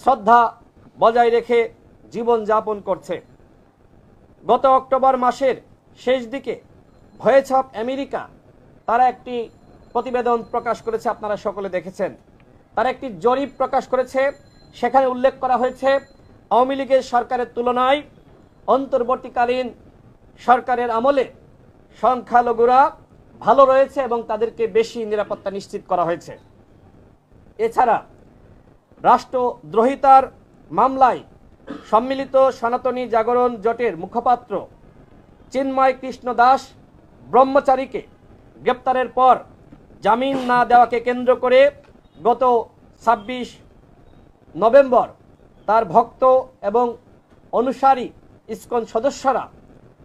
শ্রদ্ধা বজায় রেখে জীবন যাপন করছে। গত অক্টোবর মাসের শেষ দিকে ভয়েস অফ আমেরিকা তারা একটি প্রতিবেদন প্রকাশ করেছে, আপনারা সকলে দেখেছেন। তারা একটি জরিপ প্রকাশ করেছে, সেখানে উল্লেখ করা হয়েছে আওয়ামী লীগের সরকারের তুলনায় অন্তর্বর্তীকালীন সরকারের আমলে সংখ্যালঘুরা ভালো রয়েছে এবং তাদেরকে বেশি নিরাপত্তা নিশ্চিত করা হয়েছে। এছাড়া রাষ্ট্রদ্রোহিতার মামলায় সম্মিলিত সনাতনী জাগরণ জোটের মুখপাত্র চিন্ময় কৃষ্ণ দাস ব্রহ্মচারীকে গ্রেপ্তারের পর জামিন না দেওয়াকে কেন্দ্র করে গত 26 নভেম্বর তার ভক্ত এবং অনুসারী ইসকন সদস্যরা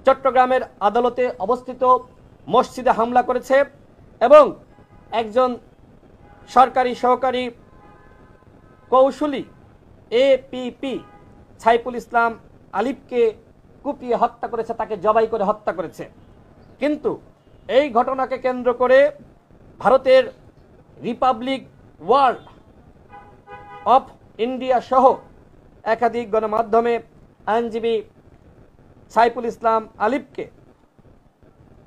চট্টগ্রামের আদালতে অবস্থিত মসজিদে হামলা করেছে এবং একজন সরকারি সহকারী কৌশলী এপিপি সাইফুল ইসলাম আলিফকে কুপিয়ে হত্যা করেছে, তাকে জবাই করে হত্যা করেছে। কিন্তু এই ঘটনাকে কেন্দ্র করে ভারতের রিপাবলিক ওয়ার্ল্ড অফ ইন্ডিয়া সহ একাধিক গণমাধ্যমে আইনজীবী সাইফুল ইসলাম আলিফকে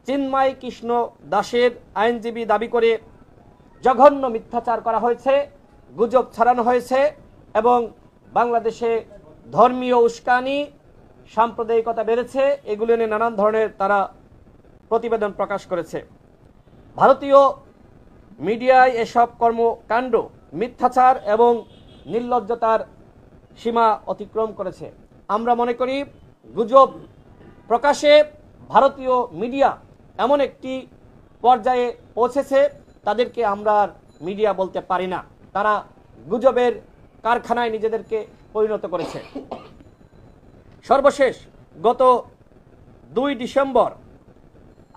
চিন্ময় কৃষ্ণ দাসের আইনজীবী দাবি করে জঘন্য মিথ্যাচার করা হয়েছে, গুজব ছড়ানো হয়েছে এবং বাংলাদেশে ধর্মীয় উস্কানি, সাম্প্রদায়িকতা বেড়েছে, এগুলো নিয়ে নানান ধরনের তারা প্রতিবেদন প্রকাশ করেছে। ভারতীয় মিডিয়ায় এসব কর্মকাণ্ড মিথ্যাচার এবং নির্লজ্জতার সীমা অতিক্রম করেছে। আমরা মনে করি গুজব প্রকাশে ভারতীয় মিডিয়া এমন একটি পর্যায়ে পৌঁছেছে, তাদেরকে আমরা আর মিডিয়া বলতে পারি না। তারা গুজবের কারখানায় নিজেদেরকে পরিণত করেছে। সর্বশেষ গত 2 ডিসেম্বর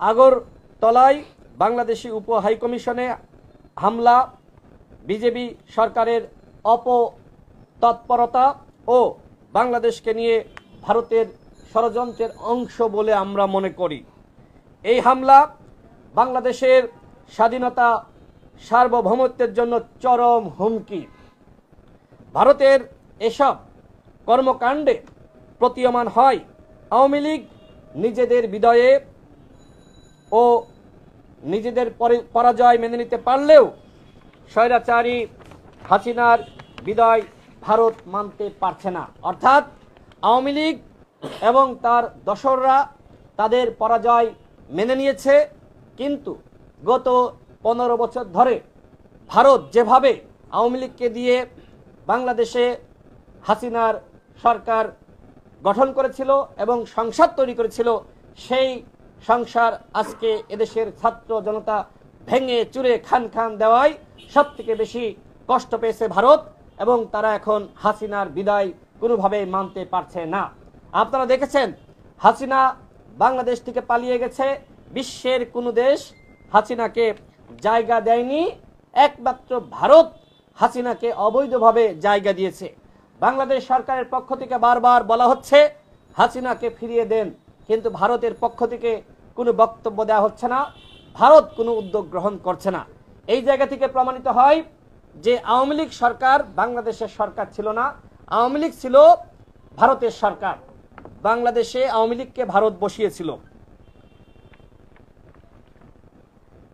আগরতলায় বাংলাদেশি উপ হাইকমিশনে হামলা বিজেপি সরকারের অপতৎপরতা ও বাংলাদেশকে নিয়ে ভারতের ষড়যন্ত্রের অংশ বলে আমরা মনে করি। এই হামলা বাংলাদেশের স্বাধীনতা সার্বভৌমত্বের জন্য চরম হুমকি। ভারতের এসব কর্মকাণ্ডে প্রতীয়মান হয় আওয়ামী লীগ নিজেদের বিজয়ে ও নিজেদের পরাজয় মেনে নিতে পারলেও স্বৈরাচারী হাসিনার বিদায় ভারত মানতে পারছে না। অর্থাৎ আওয়ামী লীগ এবং তার দোসররা তাদের পরাজয় মেনে নিয়েছে, কিন্তু গত 15 বছর ধরে ভারত যেভাবে আওয়ামী লীগকে দিয়ে বাংলাদেশে হাসিনার সরকার গঠন করেছিল এবং সংসদ তৈরি করেছিল, সেই সংসার আজকে এদেশের ছাত্র জনতা ভেঙে চুরে খান খান দেওয়ায় সবথেকে বেশি কষ্ট পেয়েছে ভারত এবং তারা এখন হাসিনার বিদায় কোনোভাবেই মানতে পারছে না। আপনারা দেখেছেন হাসিনা বাংলাদেশ থেকে পালিয়ে গেছে, বিশ্বের কোনো দেশ হাসিনাকে জায়গা দেয়নি, একমাত্র ভারত হাসিনাকে অবৈধভাবে জায়গা দিয়েছে। বাংলাদেশ সরকারের পক্ষ থেকে বারবার বলা হচ্ছে হাসিনাকে ফিরিয়ে দেন, কিন্তু ভারতের পক্ষ থেকে কোনো বক্তব্য দেওয়া হচ্ছে না, ভারত কোনো উদ্যোগ গ্রহণ করছে না। এই জায়গা থেকে প্রমাণিত হয় যে আওয়ামী লীগ সরকার বাংলাদেশের সরকার ছিল না, আওয়ামী লীগ ছিল ভারতের সরকার। বাংলাদেশে আওয়ামী লীগকে ভারত বসিয়েছিল।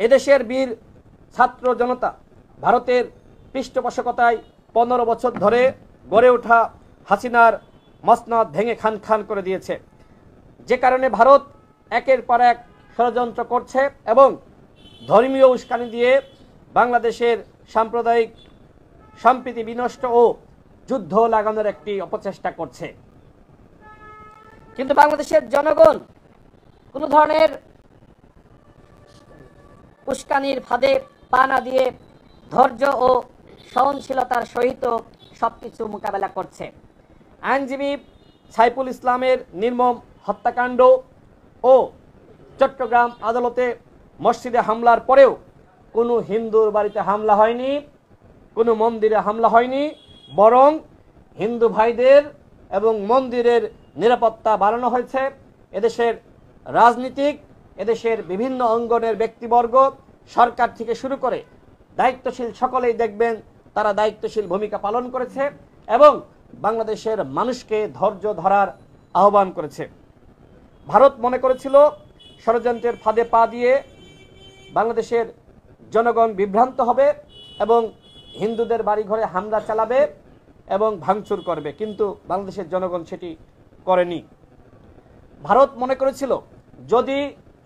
এদেশের বীর ছাত্র জনতা ভারতের পৃষ্ঠপোষকতায় 15 বছর ধরে গড়ে ওঠা হাসিনার মসনদ ভেঙে খান খান করে দিয়েছে, যে কারণে ভারত একের পর এক ষড়যন্ত্র করছে এবং ধর্মীয় উস্কানি দিয়ে বাংলাদেশের সাম্প্রদায়িক সম্প্রীতি বিনষ্ট ও যুদ্ধ লাগানোর একটি অপচেষ্টা করছে। কিন্তু বাংলাদেশের জনগণ কোনো ধরনের উস্কানির ফাঁদে পা না দিয়ে ধৈর্য ও সহনশীলতার সহিত সবকিছু মোকাবেলা করছে। আইনজীবী সাইফুল ইসলামের নির্মম হত্যাকাণ্ড ও চট্টগ্রাম আদালতে মসজিদে হামলার পরেও কোনো হিন্দুর বাড়িতে হামলা হয়নি, কোনো মন্দিরে হামলা হয়নি, বরং হিন্দু ভাইদের এবং মন্দিরের নিরাপত্তা বাড়ানো হয়েছে। এদেশের রাজনীতিক, এদেশের বিভিন্ন অঙ্গনের ব্যক্তিবর্গ, সরকার থেকে শুরু করে দায়িত্বশীল সকলেই দেখবেন তারা দায়িত্বশীল ভূমিকা পালন করেছে। এবং বাংলাদেশের মানুষকে ধৈর্য ধরার আহ্বান করেছে। ভারত মনে করেছিল ষড়যন্ত্রের ফাঁদে পা দিয়ে বাংলাদেশের জনগণ বিভ্রান্ত হবে এবং হিন্দুদের বাড়িঘরে হামলা চালাবে এবং ভাঙচুর করবে, কিন্তু বাংলাদেশের জনগণ সেটি করেনি। ভারত মনে করেছিল যদি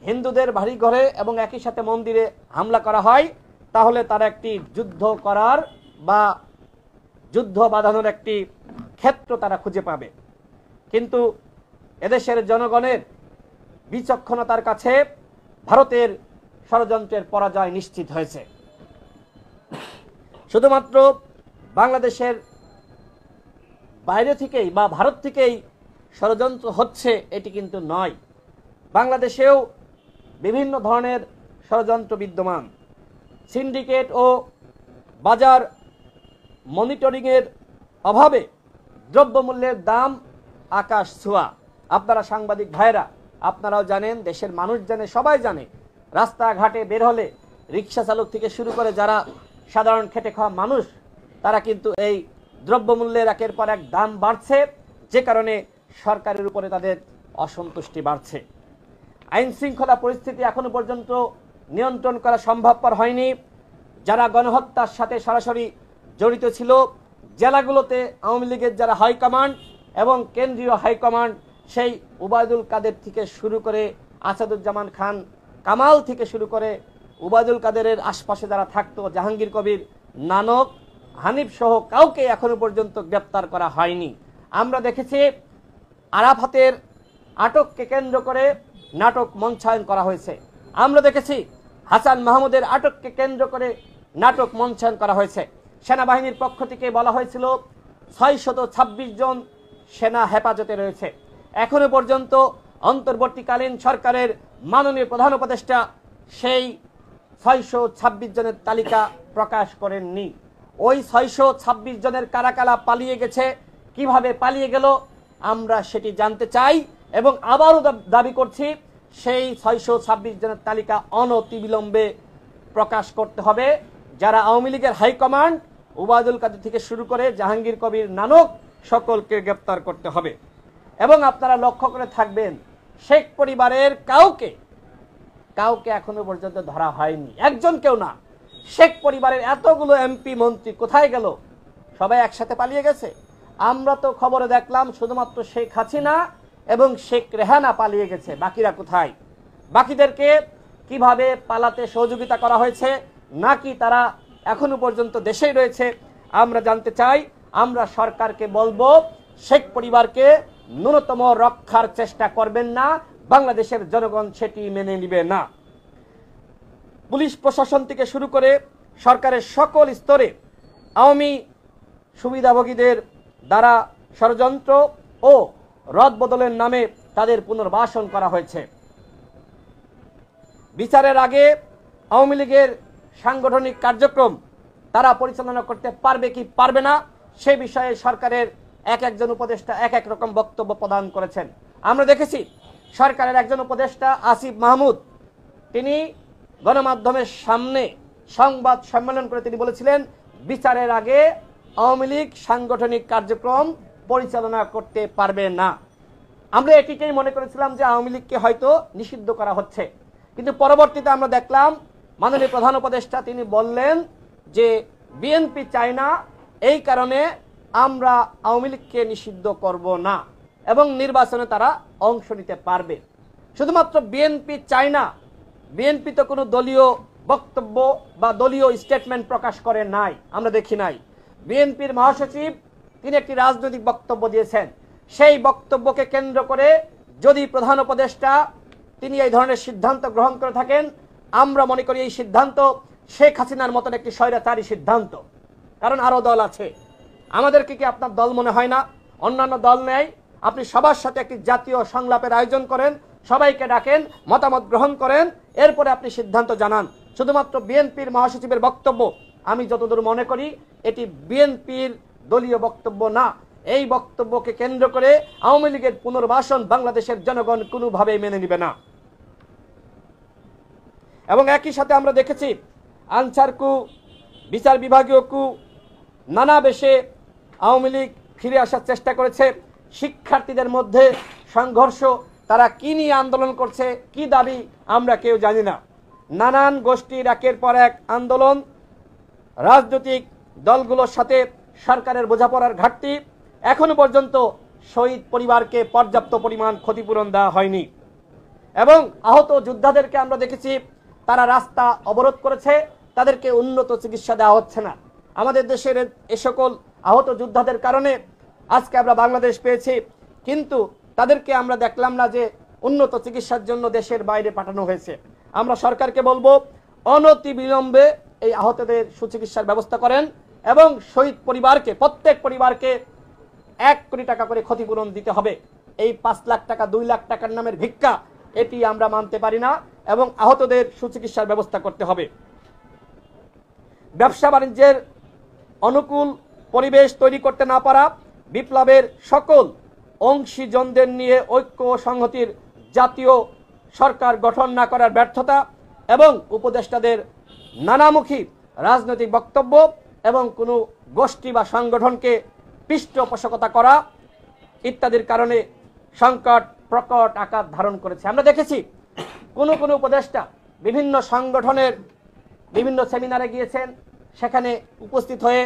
হিন্দুদের বাড়িঘরে এবং একই সাথে মন্দিরে হামলা করা হয় তাহলে তারা একটি যুদ্ধ করার বা যুদ্ধ বাঁধানোর একটি ক্ষেত্র তারা খুঁজে পাবে, কিন্তু এদেশের জনগণের বিচক্ষণতার কাছে ভারতের ষড়যন্ত্রের পরাজয় নিশ্চিত হয়েছে। শুধুমাত্র বাংলাদেশের বাইরে থেকেই বা ভারত থেকেই ষড়যন্ত্র হচ্ছে এটি কিন্তু নয়, বাংলাদেশেও বিভিন্ন ধরনের ষড়যন্ত্র বিদ্যমান। সিন্ডিকেট ও বাজার মনিটরিংয়ের অভাবে দ্রব্যমূল্যের দাম আকাশ ছোঁয়া। আপনারা সাংবাদিক ভাইরা আপনারাও জানেন, দেশের মানুষ জানে, সবাই জানে, রাস্তাঘাটে বের হলে রিক্সা চালক থেকে শুরু করে যারা সাধারণ খেটে খাওয়া মানুষ তারা কিন্তু এই দ্রব্যমূল্যের একের পর এক দাম বাড়ছে, যে কারণে সরকারের উপরে তাদের অসন্তুষ্টি বাড়ছে। আইন শৃঙ্খলা পরিস্থিতি এখনো পর্যন্ত নিয়ন্ত্রণ করা সম্ভবপর হয়নি। যারা গণহত্যার সাথে সরাসরি জড়িত ছিল জেলাগুলোতে আওয়ামী লীগের যারা হাইকমান্ড এবং কেন্দ্রীয় হাইকমান্ড, সেই উবায়দুল কাদের থেকে শুরু করে আসাদুজ্জামান খান কামাল থেকে শুরু করে উবায়দুল কাদেরের আশপাশে যারা থাকতো, জাহাঙ্গীর কবির, নানক, হানিফ সহ কাউকে এখনো পর্যন্ত গ্রেপ্তার করা হয়নি। আমরা দেখেছি আরাফাতের আটককে কেন্দ্র করে নাটক মঞ্চায়ন করা হয়েছে। আমরা দেখেছি হাসান মাহমুদের আটককে কেন্দ্র করে নাটক মঞ্চায়ন করা হয়েছে। সেনাবাহিনীর পক্ষ থেকে বলা হয়েছিল 626 জন সেনা হেফাজতে রয়েছে। এখনো পর্যন্ত অন্তর্বর্তীকালীন সরকারের মাননীয় প্রধান উপদেষ্টা সেই 626 জনের তালিকা প্রকাশ করেননি। ওই 626 জনের কারা কারা পালিয়ে গেছে, কিভাবে পালিয়ে গেল আমরা সেটি জানতে চাই এবং আবারও দাবি করছি সেই 626 জনের তালিকা অনতিবিলম্বে প্রকাশ করতে হবে। যারা আওয়ামী লীগের হাইকমান্ড উবায়দুল কাদের থেকে শুরু করে জাহাঙ্গীর কবির, নানক সকলকে গ্রেপ্তার করতে হবে। এবং আপনারা লক্ষ্য করে থাকবেন শেখ পরিবারের কাউকে এখনো পর্যন্ত ধরা হয়নি, একজন কেউ না। শেখ পরিবারের এতগুলো এমপি মন্ত্রী কোথায় গেল? সবাই একসাথে পালিয়ে গেছে। আমরা তো খবরে দেখলাম শুধুমাত্র শেখ হাসিনা এবং শেখ রেহানা পালিয়ে গেছে, বাকিরা কোথায়? বাকিদেরকে কিভাবে পালাতে সহযোগিতা করা হয়েছে নাকি তারা এখনো পর্যন্ত দেশেই রয়েছে আমরা জানতে চাই। আমরা সরকারকে বলবো শেখ পরিবারকে ন্যূনতম রক্ষার চেষ্টা করবেন না, বাংলাদেশের জনগণ সেটি মেনে নিবে না। পুলিশ প্রশাসন থেকে শুরু করে সরকারের সকল স্তরে আওয়ামী সুবিধাভোগীদের দ্বারা ষড়যন্ত্র ও রদবদলের নামে তাদের পুনর্বাসন করা হয়েছে। বিচারের আগে আওয়ামী লীগের সাংগঠনিক কার্যক্রম তারা পরিচালনা করতে পারবে কি পারবে না সে বিষয়ে সরকারের একজন উপদেষ্টা এক রকম বক্তব্য প্রদান করেছেন। আমরা দেখেছি সরকারের একজন উপদেষ্টা আসিফ মাহমুদ তিনি গণমাধ্যমের সামনে সংবাদ সম্মেলন করে তিনি বলেছিলেন বিচারের আগে আওয়ামী লীগ সাংগঠনিক কার্যক্রম পরিচালনা করতে পারবে না। আমরা এটিকেই মনে করেছিলাম যে আওয়ামী লীগকে হয়তো নিষিদ্ধ করা হচ্ছে, কিন্তু পরবর্তীতে আমরা দেখলাম মাননীয় প্রধান উপদেষ্টা তিনি বললেন যে বিএনপি চায় না, এই কারণে আমরা আওয়ামী লীগকে নিষিদ্ধ করব না এবং নির্বাচনে তারা অংশ নিতে পারবে। শুধুমাত্র বিএনপি চায় না, বিএনপি তো কোনো দলীয় বক্তব্য বা দলীয় স্টেটমেন্ট প্রকাশ করে নাই, আমরা দেখি নাই। বিএনপির মহাসচিব তিনি একটি রাজনৈতিক বক্তব্য দিয়েছেন, সেই বক্তব্যকে কেন্দ্র করে যদি প্রধান উপদেষ্টা তিনি এই ধরনের সিদ্ধান্ত গ্রহণ করে থাকেন, আমরা মনে করি এই সিদ্ধান্ত শেখ হাসিনার মতন একটি স্বৈরাচারী সিদ্ধান্ত। কারণ আরো দল আছে, আমাদেরকে কি আপনার দল মনে হয় না? অন্যান্য দল নেই, আপনি সবার সাথে একটি জাতীয় সংলাপের আয়োজন করেন, সবাইকে ডাকেন, মতামত গ্রহণ করেন, এরপরে আপনি সিদ্ধান্ত জানান। শুধুমাত্র বিএনপির মহাসচিবের বক্তব্য আমি যতদূর মনে করি এটি বিএনপির দলীয় বক্তব্য না। এই বক্তব্যকে কেন্দ্র করে আওয়ামী লীগের পুনর্বাসন বাংলাদেশের জনগণ কোনোভাবেই মেনে নেবে না। এবং একই সাথে আমরা দেখেছি আনসার কু, বিচার বিভাগীয় কু, নানা বেশে আওয়ামী লীগ ফিরে আসার চেষ্টা করেছে। শিক্ষার্থীদের মধ্যে সংঘর্ষ, তারা কি নিয়ে আন্দোলন করছে, কি দাবি আমরা কেউ জানি না। নানান গোষ্ঠীর একের পর এক আন্দোলন, রাজনৈতিক দলগুলোর সাথে সরকারের বোঝাপড়ার ঘাটতি, এখনো পর্যন্ত শহীদ পরিবারকে পর্যাপ্ত পরিমাণ ক্ষতিপূরণ দেওয়া হয়নি। এবং আহত যোদ্ধাদেরকে আমরা দেখেছি তারা রাস্তা অবরোধ করেছে, তাদেরকে উন্নত চিকিৎসা দেওয়া হচ্ছে না। আমাদের দেশের এ সকল আহত যোদ্ধাদের কারণে আজকে আমরা বাংলাদেশ পেয়েছি, কিন্তু তাদেরকে আমরা দেখলাম না যে উন্নত চিকিৎসার জন্য দেশের বাইরে পাঠানো হয়েছে। আমরা সরকারকে বলবো অনতিবিলম্বে এই আহতদের সুচিকিৎসার ব্যবস্থা করেন এবং শহীদ পরিবারকে, প্রত্যেক পরিবারকে 1 কোটি টাকা করে ক্ষতিপূরণ দিতে হবে। এই 5 লাখ টাকা 2 লাখ টাকার নামের ভিক্ষা, এটি আমরা মানতে পারি না এবং আহতদের সুচিকিৎসার ব্যবস্থা করতে হবে। ব্যবসা বাণিজ্যের অনুকূল পরিবেশ তৈরি করতে না পারা, বিপ্লবের সকল অংশীজনদের নিয়ে ঐক্য ও সংহতির জাতীয় সরকার গঠন না করার ব্যর্থতা এবং উপদেষ্টাদের নানামুখী রাজনৈতিক বক্তব্য এবং কোনো গোষ্ঠী বা সংগঠনকে পৃষ্ঠপোষকতা করা ইত্যাদির কারণে সংকট প্রকট আকার ধারণ করেছে। আমরা দেখেছি কোনো কোনো উপদেষ্টা বিভিন্ন সংগঠনের বিভিন্ন সেমিনারে গিয়েছেন, সেখানে উপস্থিত হয়ে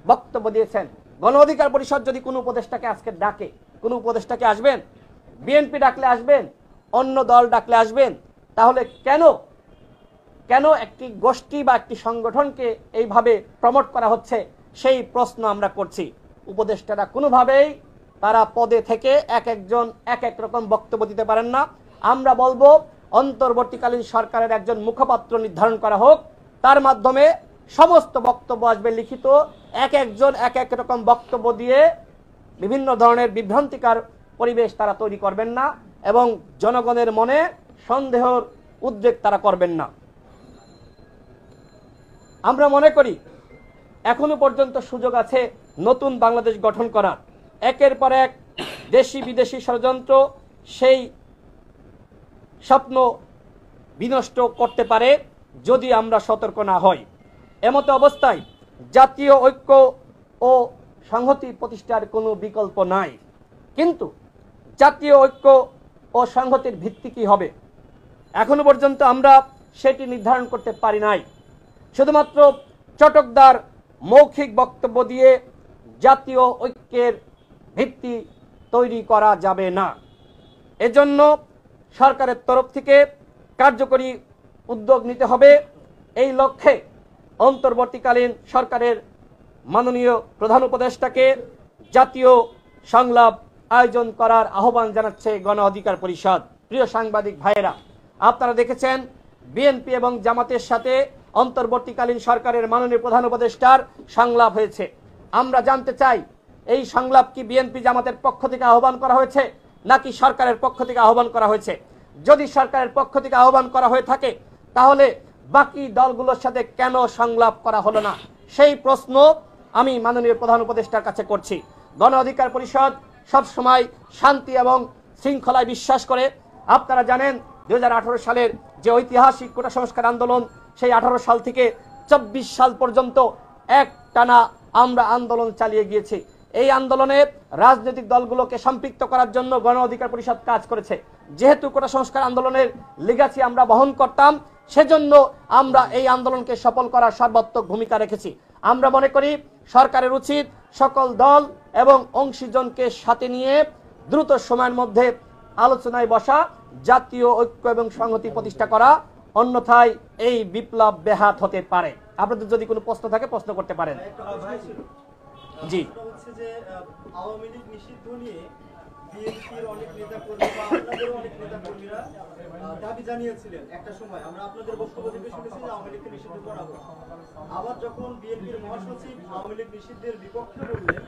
বক্তব্য দিয়েছেন। গণ অধিকার পরিষদ যদি কোনো উপদেষ্টাকে আজকে ডাকে, কোনো উপদেষ্টাকে আসবেন, বিএনপি ডাকলে আসবেন, অন্য দল ডাকলে আসবেন, তাহলে কেন একটি গোষ্ঠী বা একটি সংগঠনকে এইভাবে প্রমোট করা হচ্ছে সেই প্রশ্ন আমরা করছি। উপদেষ্টারা কোনোভাবেই তারা পদে থেকে এক একজন এক এক রকম বক্তব্য দিতে পারেন না। আমরা বলবো অন্তর্বর্তীকালীন সরকারের একজন মুখপাত্র নির্ধারণ করা হোক, তার মাধ্যমে সমস্ত বক্তব্য আসবে লিখিত, এক একজন এক এক রকম বক্তব্য দিয়ে বিভিন্ন ধরনের বিভ্রান্তিকর পরিবেশ তারা তৈরি করবেন না এবং জনগণের মনে সন্দেহের উদ্রেক তারা করবেন না। আমরা মনে করি এখনো পর্যন্ত সুযোগ আছে নতুন বাংলাদেশ গঠন করার। একের পর এক দেশি বিদেশি ষড়যন্ত্র সেই স্বপ্ন বিনষ্ট করতে পারে যদি আমরা সতর্ক না হই। এমতো অবস্থায় জাতীয় ঐক্য ও সংহতি প্রতিষ্ঠার কোনো বিকল্প নাই। কিন্তু জাতীয় ঐক্য ও সংহতির ভিত্তি কি হবে এখনো পর্যন্ত আমরা সেটি নির্ধারণ করতে পারি নাই। শুধুমাত্র চটকদার মৌখিক বক্তব্য দিয়ে জাতীয় ঐক্যের ভিত্তি তৈরি করা যাবে না। এজন্য সরকারের তরফ থেকে কার্যকরী উদ্যোগ নিতে হবে। এই লক্ষ্যে অন্তর্বর্তীকালীন সরকারের মাননীয় প্রধান উপদেষ্টাকে জাতীয় সংলাপ আয়োজন করার আহ্বান জানাচ্ছে গণ অধিকার পরিষদ। প্রিয় সাংবাদিক ভাইয়েরা, আপনারা দেখেছেন বিএনপি এবং জামাতের সাথে অন্তর্বর্তীকালীন সরকারের মাননীয় প্রধান উপদেষ্টার সংলাপ হয়েছে। আমরা জানতে চাই এই সংলাপ কি বিএনপি জামাতের পক্ষ থেকে আহ্বান করা হয়েছে নাকি সরকারের পক্ষ থেকে আহ্বান করা হয়েছে? যদি সরকারের পক্ষ থেকে আহ্বান করা হয়ে থাকে তাহলে বাকি দলগুলোর সাথে কেন সংলাপ করা হলো না সেই প্রশ্ন আমি মাননীয় প্রধান উপদেষ্টার কাছে করছি। গণ অধিকার পরিষদ সবসময় শান্তি এবং শৃঙ্খলায় বিশ্বাস করে। আপনারা জানেন 2018 সালের যে ঐতিহাসিক কোটা সংস্কার আন্দোলন, সেই 18 সাল থেকে 24 সাল পর্যন্ত একটানা আমরা আন্দোলন চালিয়ে গিয়েছি। এই আন্দোলনে রাজনৈতিক দলগুলোকে সম্পৃক্ত করার জন্য গণ অধিকার পরিষদ কাজ করেছে। যেহেতু কোটা সংস্কার আন্দোলনের লিগাসি আমরা বহন করতাম, সেজন্য আমরা এই আন্দোলনকে সফল করার সর্বাত্মক ভূমিকা রেখেছি। আমরা মনে করি সরকারের উচিত সকল দল এবং অংশীজনকে সাথে নিয়ে দ্রুত সময়ের মধ্যে আলোচনায় বসা, জাতীয় ঐক্য এবং সংহতি প্রতিষ্ঠা করা, অন্যথায় এই বিপ্লব ব্যাহত হতে পারে। আপনাদের যদি কোনো প্রশ্ন থাকে প্রশ্ন করতে পারেন। জি, আওয়ামী লীগ নিষিদ্ধ নিয়ে বিএনপির অনেক নেতাকর্মী বা আপনাদেরও অনেক নেতাকর্মীরা দাবি জানিয়েছিলেন একটা সময়। আমরা আপনাদের বক্তব্য থেকে শুনেছি যে আওয়ামী লীগকে নিষিদ্ধ করা হোক। আবার যখন বিএনপির মহাসচিব আওয়ামী লীগ নিষিদ্ধের বিপক্ষে বললেন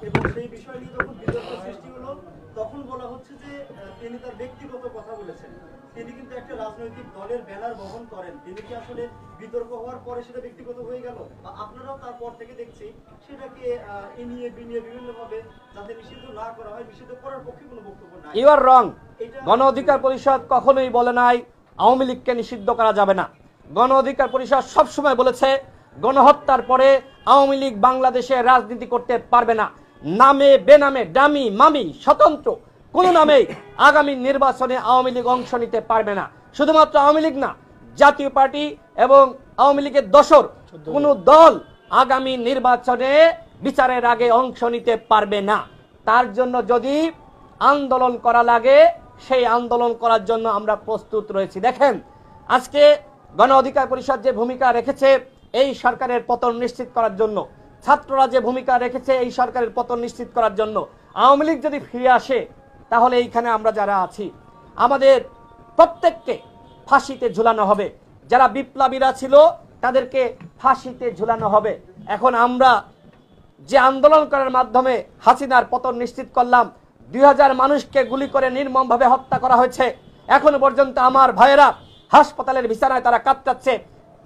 এবং সেই বিষয় নিয়ে যখন বিতর্ক সৃষ্টি হলো, তখন বলা হচ্ছে যে তিনি তার ব্যক্তিগত কথা বলেছেন। তিনি কিন্তু একটা রাজনৈতিক দলের ব্যানার বহন করেন। তিনি কি আসলে বিতর্ক হওয়ার পরে সেটা ব্যক্তিগত হয়ে গেল? আপনারাও তারপর থেকে দেখছি সেটাকে ইনিয়ে বিনিয়ে বিভিন্নভাবে যাতে নিষিদ্ধ না করা হয়, নিষিদ্ধ করার পক্ষে কোনো বক্তব্য নাই। ইউ আর রং। গণ অধিকার পরিষদ কখনোই বলে নাই আওয়ামী লীগকে নিষিদ্ধ করা যাবে না। গণ অধিকার পরিষদ সবসময় বলেছে গণহত্যার পরে আওয়ামী লীগ বাংলাদেশে রাজনীতি করতে পারবে না। নামে বেনামে, ডামি মামি, স্বতন্ত্র কোন নামে আগামী নির্বাচনে আওয়ামী লীগ অংশ নিতে পারবে না। শুধুমাত্র আওয়ামী লীগ না, জাতীয় পার্টি এবং আওয়ামী লীগের দোসর কোন দল আগামী নির্বাচনে বিচারের আগে অংশ নিতে পারবে না। তার জন্য যদি আন্দোলন করা লাগে, সেই আন্দোলন করার জন্য আমরা প্রস্তুত রয়েছি। দেখেন, আজকে গণ অধিকার পরিষদ যে ভূমিকা রেখেছে এই সরকারের পতন নিশ্চিত করার জন্য, ছাত্ররা যে ভূমিকা রেখেছে এই সরকারের পতন নিশ্চিত করার জন্য, আওয়ামী লীগ যদি ফিরে আসে তাহলে এইখানে আমরা যারা আছি আমাদের প্রত্যেককে ফাঁসিতে ঝুলানো হবে। যারা বিপ্লবীরা ছিল তাদেরকে ফাঁসিতে ঝুলানো হবে। এখন আমরা যে আন্দোলন করার মাধ্যমে হাসিনার পতন নিশ্চিত করলাম, 2000 মানুষকে গুলি করে নির্মমভাবে হত্যা করা হয়েছে। এখনো পর্যন্ত আমার ভাইয়েরা হাসপাতালের বিছানায় তারা কাতরাচ্ছে।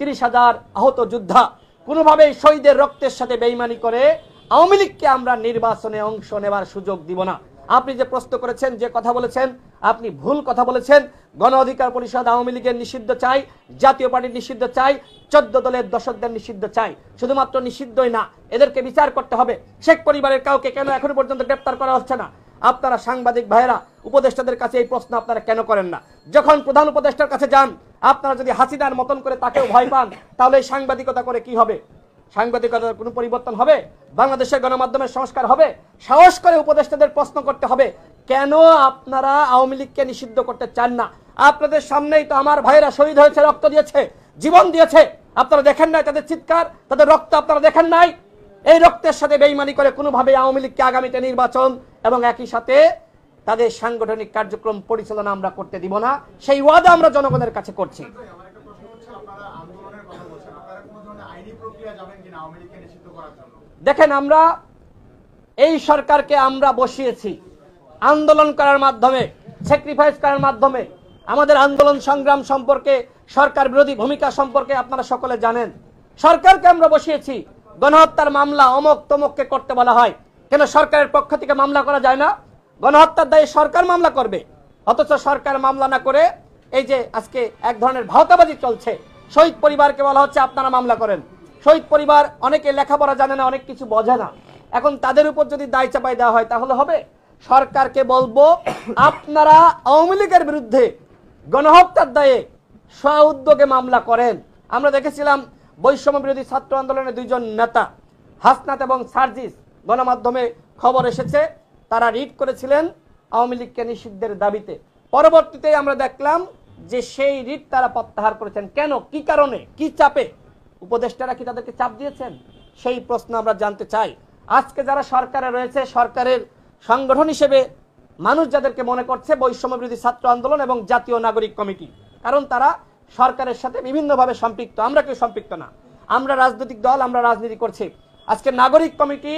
30,000 আহত যোদ্ধা। কোনোভাবেই শহীদের রক্তের সাথে বেইমানি করে আওয়ামী লীগকে আমরা নির্বাচনে অংশ নেওয়ার সুযোগ দিব না। আপনি যে প্রশ্ন করেছেন, যে কথা বলেছেন, আপনি ভুল কথা বলেছেন। গণ অধিকার পরিষদ আওয়ামী লীগের নিষিদ্ধ চাই, জাতীয় পার্টির নিষিদ্ধ চাই, 14 দলের দর্শকদের নিষিদ্ধ চাই। শুধুমাত্র নিষিদ্ধই না, এদেরকে বিচার করতে হবে। শেখ পরিবারের কাউকে কেন এখনো পর্যন্ত গ্রেপ্তার করা হচ্ছে না? আপনারা সাংবাদিক ভাইয়েরা উপদেষ্টাদের কাছে এই প্রশ্ন আপনারা কেন করেন না? যখন প্রধান উপদেষ্টার কাছে যান, আপনারা যদি হাসিনার মতন করে তাকেও ভয় পান, তাহলে এই সাংবাদিকতা করে কি হবে? সাংবাদিকতার কোনো পরিবর্তন হবে? বাংলাদেশের গণমাধ্যমের সংস্কার হবে? সাহস করে উপদেষ্টাদের প্রশ্ন করতে হবে, কেন আপনারা আওয়ামী লীগকে নিষিদ্ধ করতে চান না? আপনাদের সামনেই তো আমার ভাইয়েরা শহীদ হয়েছে, রক্ত দিয়েছে, জীবন দিয়েছে। আপনারা দেখেন নাই তাদের চিৎকার, তাদের রক্ত আপনারা দেখেন নাই? এই রক্তের সাথে বেইমানি করে কোনোভাবে আওয়ামী লীগকে আগামীতে নির্বাচন এবং একই সাথে তাদের সাংগঠনিক কার্যক্রম পরিচালনা আমরা করতে দিব না। সেই ওয়াদা আমরা জনগণের কাছে করছি। দেখেন, আমরা এই সরকারকে আমরা বসিয়েছি আন্দোলন করার মাধ্যমে, স্যাক্রিফাইস করার মাধ্যমে। আমাদের আন্দোলন সংগ্রাম সম্পর্কে, সরকার বিরোধী ভূমিকা সম্পর্কে আপনারা সকলে জানেন। সরকারকে আমরা বসিয়েছি। গণহত্যার মামলা অমক তমককে করতে বলা হয়, কেন সরকারের পক্ষ থেকে মামলা করা যায় না? গণহত্যার দায়ে সরকার মামলা করবে, অথচ সরকার মামলা না করে এই যে আজকে এক ধরনের ভাওতাবাজি চলছে। শহীদ পরিবারকে বলা হচ্ছে আপনারা মামলা করেন। শহীদ পরিবার অনেকে লেখাপড়া জানে না, অনেক কিছু বোঝে না। এখন তাদের উপর যদি দায় চাপাই দেওয়া হয় তাহলে হবে? সরকারকে বলবো, আপনারা আওয়ামী লীগের বিরুদ্ধে গণহত্যার দায়ে স্ব-উদ্যোগে মামলা করেন। আমরা দেখেছিলাম বৈষম্য বিরোধী ছাত্র আন্দোলনের 2 জন নেতা হাসনাত এবং সার্জিস, গণমাধ্যমে খবর এসেছে, তারা রিট করেছিলেন আওয়ামী লীগকে নিষিদ্ধের দাবিতে। পরবর্তীতে আমরা দেখলাম যে সেই রিট তারা প্রত্যাহার করেছেন। কেন? কি কারণে? কি চাপে? উপদেষ্টারা কি তাদেরকে চাপ দিয়েছেন? সেই প্রশ্ন আমরা জানতে চাই। আজকে যারা সরকারে রয়েছে, সরকারের সংগঠন হিসেবে মানুষ যাদেরকে মনে করছে বৈষম্য বিরোধী ছাত্র আন্দোলন এবং জাতীয় নাগরিক কমিটি, কারণ তারা সরকারের সাথে বিভিন্নভাবে সম্পৃক্ত। আমরা কেউ সম্পৃক্ত না, আমরা রাজনৈতিক দল, আমরা রাজনীতি করছি। আজকে নাগরিক কমিটি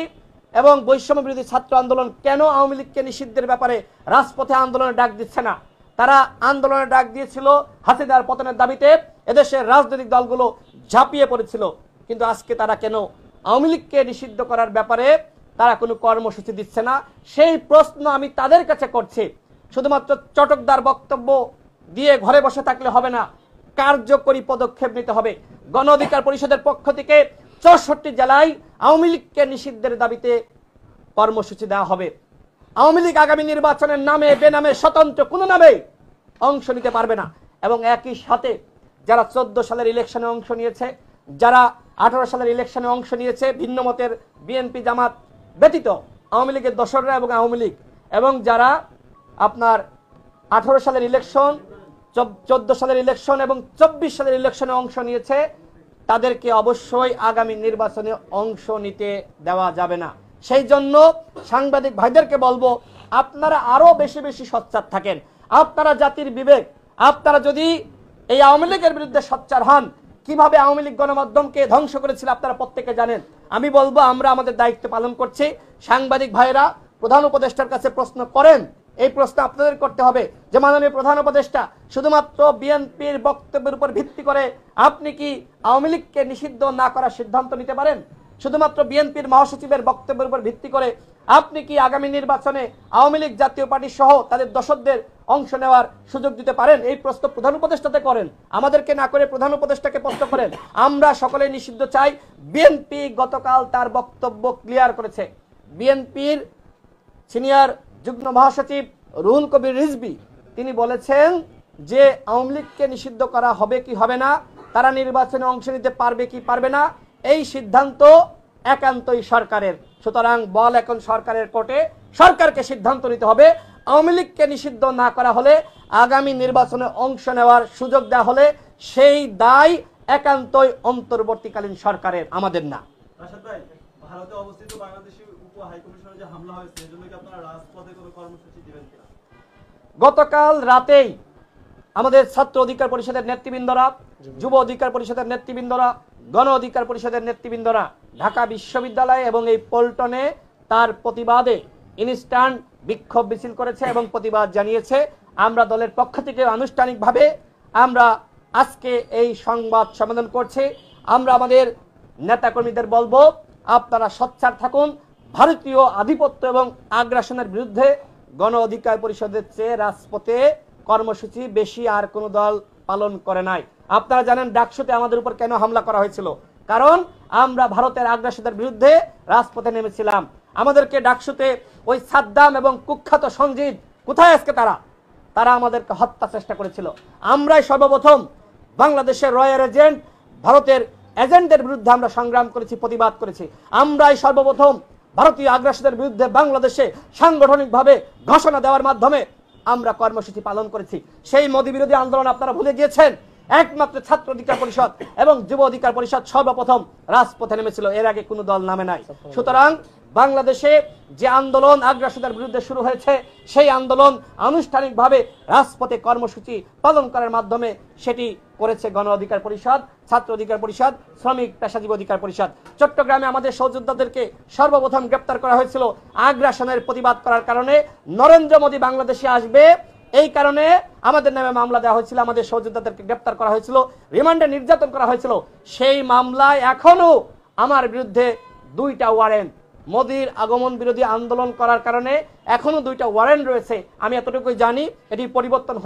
এবং বৈষম্য বিরোধী ছাত্র আন্দোলন কেন আওয়ামী লীগকে নিষিদ্ধের ব্যাপারে রাজপথে আন্দোলনের ডাক দিচ্ছে না? তারা আন্দোলনের ডাক দিয়েছিল হাসিনার পতনের দাবিতে, এদেশের রাজনৈতিক দলগুলো ঝাঁপিয়ে পড়েছিল। কিন্তু আজকে তারা কেন আওয়ামী লীগকে নিষিদ্ধ করার ব্যাপারে তারা কোনো কর্মসূচি দিচ্ছে না? সেই প্রশ্ন আমি তাদের কাছে করছি। শুধুমাত্র চটকদার বক্তব্য দিয়ে ঘরে বসে থাকলে হবে না, কার্যকরী পদক্ষেপ নিতে হবে। গণ অধিকার পরিষদের পক্ষ থেকে 64 জেলায় আওয়ামী লীগকে নিষিদ্ধের দাবিতে কর্মসূচি দেওয়া হবে। আওয়ামী লীগ আগামী নির্বাচনের নামে বেনামে স্বতন্ত্র কোনো নামে অংশ নিতে পারবে না। এবং একই সাথে যারা 14 সালের ইলেকশনে অংশ নিয়েছে, যারা 18 সালের ইলেকশনে অংশ নিয়েছে, ভিন্ন মতের বিএনপি জামাত ব্যতীত আওয়ামী লীগের দোসররা এবং আওয়ামী লীগ, এবং যারা আপনার 18 সালের ইলেকশন, 14 সালের ইলেকশন এবং 24 সালের ইলেকশনে অংশ নিয়েছে, তাদেরকে অবশ্যই আগামী নির্বাচনে অংশ নিতে দেওয়া যাবে না। সেই জন্য সাংবাদিক ভাইদেরকে বলবো, আপনারা আরো বেশি বেশি সোচ্চার থাকেন। আপনারা জাতির বিবেক, আপনারা যদি এই আওয়ামী লীগের বিরুদ্ধে সোচ্চার হন, কিভাবে আওয়ামী লীগ গণমাধ্যমকে ধ্বংস করেছিল আপনারা প্রত্যেকে জানেন। আমি বলবো আমরা আমাদের দায়িত্ব পালন করছি। সাংবাদিক ভাইরা প্রধান উপদেষ্টার কাছে প্রশ্ন করেন, এই প্রশ্ন আপনাদের করতে হবে যে মাননীয় প্রধান উপদেষ্টা, শুধুমাত্র বিএনপির বক্তব্যের উপর ভিত্তি করে আপনি কি আওয়ামী লীগকে নিষিদ্ধ না করার সিদ্ধান্ত নিতে পারেন? শুধুমাত্র বিএনপির মহাসচিবের বক্তব্যের উপর ভিত্তি করে আপনি কি আগামী নির্বাচনে আওয়ামী লীগ, জাতীয় পার্টি সহ তাদের দোসরদের অংশ নেওয়ার সুযোগ দিতে পারেন? এই প্রশ্ন প্রধান উপদেষ্টাতে করেন, আমাদেরকে না করে প্রধান উপদেষ্টাকে প্রশ্ন করেন। আমরা সকলে নিষিদ্ধ চাই। বিএনপি গতকাল তার বক্তব্য ক্লিয়ার করেছে। বিএনপির সিনিয়র যুগ্ম মহাসচিব রুহুল কবির রিজভী তিনি বলেছেন যে আওয়ামী লীগকে নিষিদ্ধ করা হবে কি হবে না, তারা নির্বাচনে অংশ নিতে পারবে কি পারবে না, এই সিদ্ধান্ত একান্তই সরকারের। সুতরাং বল এখন সরকারের কোর্টে, সরকারকে সিদ্ধান্ত নিতে হবে। আওয়ামী লীগকে নিষিদ্ধ না করা হলে, আগামী নির্বাচনে অংশ নেওয়ার সুযোগ দেওয়া হলে সেই দায় একান্তই অন্তর্বর্তীকালীন সরকারের, আমাদের না। রাশেদ ভাই, ভারতে অবস্থিত বাংলাদেশি উপ হাইকমিশনে যে হামলা হয়েছে এর জন্য কি আপনারা রাজপথে কোনো কর্মসূচি দিবেন কিনা? গতকাল রাতেই আমাদের ছাত্র অধিকার পরিষদের নেতৃবৃন্দরা, যুব অধিকার পরিষদের নেতৃবৃন্দরা, গণ অধিকার পরিষদের নেতৃবৃন্দরা ঢাকা বিশ্ববিদ্যালয় এবং এই পল্টনে তার প্রতিবাদে ইনস্ট্যান্ট বিক্ষোভ মিছিল করেছে এবং প্রতিবাদ জানিয়েছে। আমরা দলের পক্ষ থেকে আনুষ্ঠানিকভাবে আমরা আজকে এই সংবাদ সম্মেলন করছি। আমরা আমাদের নেতাকর্মীদের বলবো, আপনারা সোচ্চার থাকুন। ভারতীয় আধিপত্য এবং আগ্রাসনের বিরুদ্ধে গণ অধিকার পরিষদের চেয়ে রাজপথে কর্মসূচি বেশি আর কোনো দল পালন করে নাই। আপনারা জানেন ডাকসুতে আমাদের উপর কেন হামলা করা হয়েছিল? কারণ আমরা ভারতের আগ্রাসনের বিরুদ্ধে রাজপথে নেমেছিলাম। আমাদেরকে ডাকসুতে ওই সাদ্দাম এবং কুখ্যাত সঞ্জিত কোথায় আজকে তারা আমাদেরকে হত্যা চেষ্টা করেছিল। আমরাই সর্বপ্রথম বাংলাদেশের রয়্যাল এজেন্ট, ভারতের এজেন্টদের বিরুদ্ধে আমরা সংগ্রাম করেছি, প্রতিবাদ করেছি। আমরাই সর্বপ্রথম ভারতীয় আগ্রাসনের বিরুদ্ধে বাংলাদেশে সাংগঠনিকভাবে ঘোষণা দেওয়ার মাধ্যমে আমরা কর্মসূচি পালন করেছি। সেই মোদী বিরোধী আন্দোলন আপনারা ভুলে গিয়েছেন। একমাত্র ছাত্র অধিকার পরিষদ এবং যুব অধিকার পরিষদ সর্বপ্রথম রাজপথে নেমেছিল, এর আগে কোনো দল নামে নাই। সুতরাং বাংলাদেশে যে আন্দোলন আগ্রাসনের বিরুদ্ধে শুরু হয়েছে, সেই আন্দোলন আনুষ্ঠানিকভাবে রাজপথে কর্মসূচি পালন করার মাধ্যমে সেটি করেছে গণ অধিকার পরিষদ, ছাত্র অধিকার পরিষদ, শ্রমিক পেশাজীবী অধিকার পরিষদ। চট্টগ্রামে আমাদের সহযোদ্ধাদেরকে সর্বপ্রথম গ্রেপ্তার করা হয়েছিল আগ্রাসনের প্রতিবাদ করার কারণে। নরেন্দ্র মোদী বাংলাদেশে আসবে এই কারণে আমাদের নামে মামলা দেওয়া হয়েছিল, আমাদের সহযোদ্ধাদেরকে গ্রেপ্তার করা হয়েছিল, রিমান্ডে নির্যাতন করা হয়েছিল। সেই মামলায় এখনো আমার বিরুদ্ধে 2টা ওয়ারেন্ট, মোদীর আগমন বিরোধী আন্দোলন করার কারণে এখনো 2টা ওয়ারেন্ট রয়েছে। আমি এতটুকুই জানি, এটি পরিবর্তন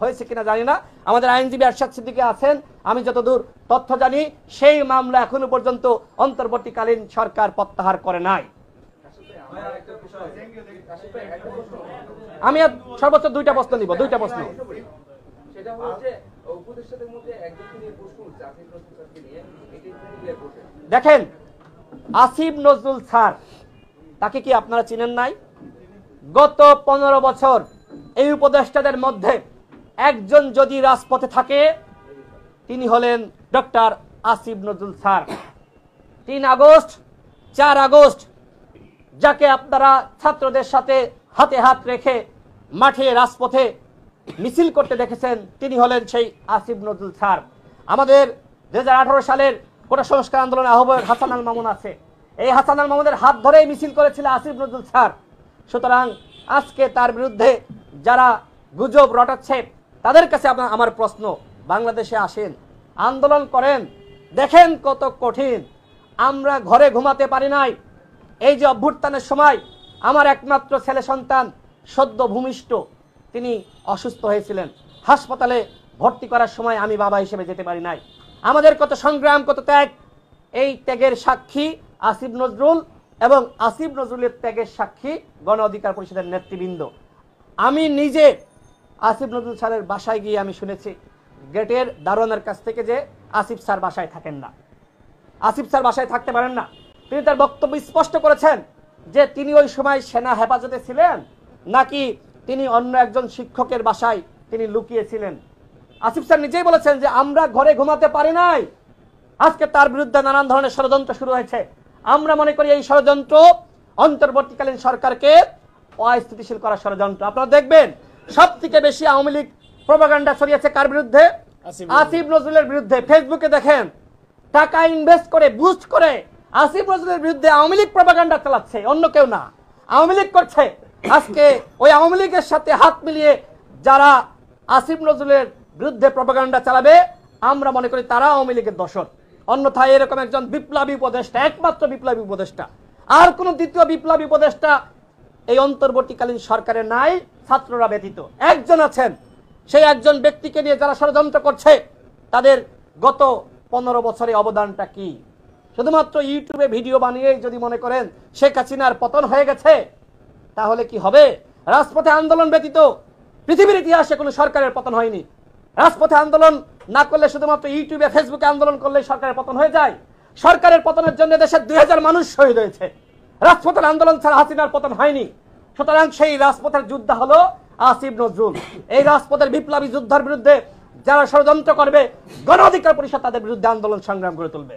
হয়েছে কিনা জানি না। আমাদের আইনজীবী আরশাদ সিদ্দিকী আছেন, আমি যতদূর তথ্য জানি সেই মামলা এখনো পর্যন্ত অন্তর্বর্তীকালীন সরকার প্রত্যাহার করে নাই। আমি সর্বোচ্চ 2টা প্রশ্ন নিব, 2টা প্রশ্ন। সেটা হচ্ছে উপদেষ্টাদের মধ্যে একজনকে নিয়ে প্রশ্ন হচ্ছে, আসিফ নজরুল স্যারকে নিয়ে, এটি ক্লিয়ার করছেন। দেখেন, আসিফ নজরুল স্যার, তাকে কি আপনারা চিনেন নাই? গত 15 বছর এই উপদেষ্টাদের মধ্যে একজন যদি রাজপথে থাকে তিনি হলেন doctor Asif Nazrul sir. 3 August, 4 August যাকে আপনারা ছাত্রদের সাথে হাতে হাত রেখে মাঠে রাজপথে মিছিল করতে দেখেছেন, তিনি হলেন সেই আসিফ নজরুল স্যার। আমাদের 2018 সালের কোটা সংস্কার আন্দোলনের আহ্বায়ক হাসান আল মামুন আছে, এই হাসান আল মামুনের হাত ধরেই মিছিল করেছিল আসিফ নজরুল স্যার। সুতরাং আজকে তার বিরুদ্ধে যারা গুজব রটাচ্ছে তাদের কাছে আমার প্রশ্ন, বাংলাদেশে আসেন, আন্দোলন করেন, দেখেন কত কঠিন। আমরা ঘরে ঘুমাতে পারি নাই। এই যে অভ্যুত্থানের সময় আমার একমাত্র ছেলে সন্তান সদ্য ভূমিষ্ঠ, তিনি অসুস্থ হয়েছিলেন, হাসপাতালে ভর্তি করার সময় আমি বাবা হিসেবে যেতে পারি নাই। আমাদের কত সংগ্রাম, কত ত্যাগ, এই ত্যাগের সাক্ষী আসিফ নজরুল এবং আসিফ নজরুলের ত্যাগের সাক্ষী গণ অধিকার পরিষদের নেতৃবৃন্দ। আমি নিজে আসিফ নজরুল স্যারের বাসায় গিয়ে আমি শুনেছি গেটের দারোয়ানের কাছ থেকে যে আসিফ স্যার বাসায় থাকেন না, আসিফ স্যার বাসায় থাকতে পারেন না। তিনি তার বক্তব্য স্পষ্ট করেছেন যে তিনি ওই সময় সেনা হেফাজতে ছিলেন নাকি তিনি অন্য একজন শিক্ষকের বাসায় তিনি লুকিয়েছিলেন। আসিফ স্যার নিজেই বলেছেন যে আমরা ঘরে ঘুমাতে পারি নাই। আজকে তার বিরুদ্ধে নানান ধরনের ষড়যন্ত্র শুরু হয়েছে। আমরা মনে করি এই ষড়যন্ত্র অন্তর্বর্তীকালীন সরকারকে অস্থিতিশীল করার ষড়যন্ত্র। আপনারা দেখবেন সবথেকে বেশি আওয়ামী লীগ প্রপাগান্ডা ছড়িয়েছে কার বিরুদ্ধে? আসিফ নজরুলের বিরুদ্ধে। ফেসবুকে দেখেন টাকা ইনভেস্ট করে বুস্ট করে আসিফ নজরুলের বিরুদ্ধে আওয়ামী লীগ প্রপাগান্ডা চালাচ্ছে, অন্য কেউ না, আওয়ামী লীগ করছে। আজকে ওই আওয়ামী লীগের সাথে হাত মিলিয়ে যারা আসিফ নজরুলের বিরুদ্ধে প্রপাগান্ডা চালাবে আমরা মনে করি তারা আওয়ামী লীগের দোসর। অন্যথায় এরকম একজন বিপ্লবী উপদেষ্টা, একমাত্র বিপ্লবী উপদেষ্টা, আর কোন দ্বিতীয় বিপ্লবী উপদেষ্টা এই অন্তর্বর্তীকালীন সরকারে নাই, ছাত্ররা ব্যতীত। একজন আছেন, সেই একজন ব্যক্তিকে নিয়ে যারা ষড়যন্ত্র করছে তাদের গত 15 বছরে অবদানটা কি? শুধুমাত্র ইউটিউবে ভিডিও বানিয়ে যদি মনে করেন শেখ হাসিনার পতন হয়ে গেছে, তাহলে কি হবে? রাজপথে আন্দোলন ব্যতীত পৃথিবীর ইতিহাসে কোনো সরকারের পতন হয়নি। রাজপথে আন্দোলন না করলে, শুধুমাত্র ইউটিউবে ফেসবুকে আন্দোলন করলে সরকারের পতন হয়ে যায়? সরকারের পতনের জন্য দেশের 2000 মানুষ শহীদ হয়েছে। রাজপথের আন্দোলন ছাড়া হাসিনার পতন হয়নি। সুতরাং সেই রাজপথের যোদ্ধা হলো আসিফ নজরুল। এই রাজপথের বিপ্লবী যুদ্ধের বিরুদ্ধে যারা ষড়যন্ত্র করবে, গণ অধিকার পরিষদ তাদের বিরুদ্ধে আন্দোলন সংগ্রাম করে তুলবে।